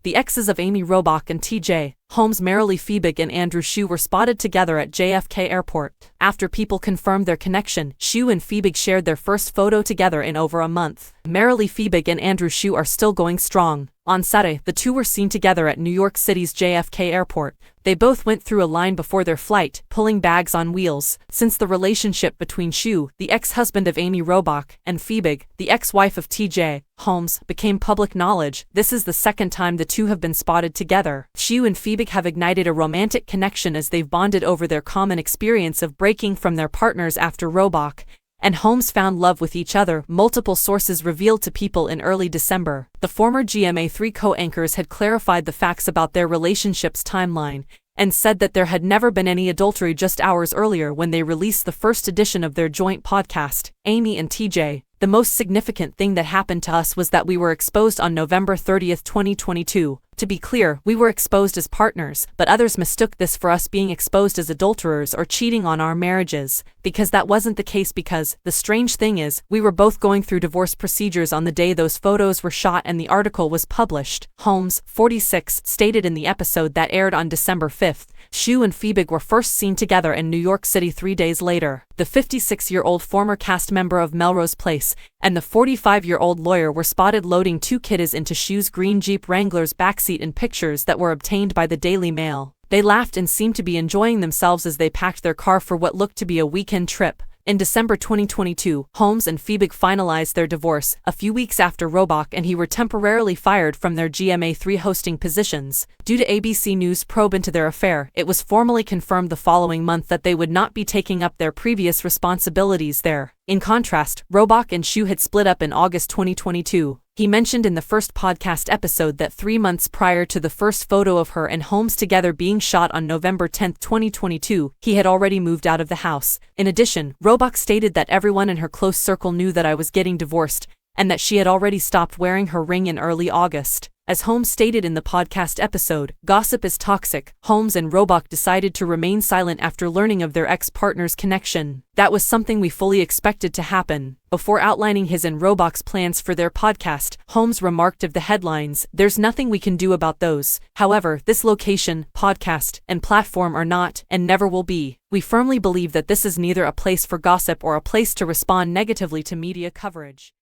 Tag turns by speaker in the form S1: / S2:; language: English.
S1: The exes of Amy Robach and TJ Holmes Amy Robach and Andrew Shue were spotted together at JFK Airport. After people confirmed their connection, Shue and Robach shared their first photo together in over a month. Amy Robach and Andrew Shue are still going strong. On Saturday, the two were seen together at New York City's JFK Airport. They both went through a line before their flight, pulling bags on wheels. Since the relationship between Shue, the ex-husband of Amy Robach, and Robach, the ex-wife of TJ Holmes, became public knowledge, this is the second time the two have been spotted together. Shue and Robach have ignited a romantic connection as they've bonded over their common experience of breaking from their partners after Robach and Holmes found love with each other, multiple sources revealed to People in early December. The former GMA3 co-anchors had clarified the facts about their relationship's timeline and said that there had never been any adultery just hours earlier when they released the first edition of their joint podcast, Amy and TJ. The most significant thing that happened to us was that we were exposed on November 30, 2022. To be clear, we were exposed as partners, but others mistook this for us being exposed as adulterers or cheating on our marriages, because that wasn't the case because, the strange thing is, we were both going through divorce procedures on the day those photos were shot and the article was published. Holmes, 46, stated in the episode that aired on December 5. Shue and Robach were first seen together in New York City 3 days later. The 56-year-old former cast member of Melrose Place and the 45-year-old lawyer were spotted loading two kiddies into Shue's green Jeep Wrangler's backseat in pictures that were obtained by the Daily Mail. They laughed and seemed to be enjoying themselves as they packed their car for what looked to be a weekend trip. In December 2022, Holmes and Robach finalized their divorce, a few weeks after Robach and he were temporarily fired from their GMA3 hosting positions. Due to ABC News' probe into their affair, it was formally confirmed the following month that they would not be taking up their previous responsibilities there. In contrast, Robach and Shue had split up in August 2022. He mentioned in the first podcast episode that 3 months prior to the first photo of her and Holmes together being shot on November 10, 2022, he had already moved out of the house. In addition, Robach stated that everyone in her close circle knew that I was getting divorced, and that she had already stopped wearing her ring in early August. As Holmes stated in the podcast episode, "Gossip is toxic." Holmes and Robach decided to remain silent after learning of their ex-partner's connection. That was something we fully expected to happen. Before outlining his and Robach's plans for their podcast, Holmes remarked of the headlines, "There's nothing we can do about those. However, this location, podcast, and platform are not, and never will be. We firmly believe that this is neither a place for gossip or a place to respond negatively to media coverage."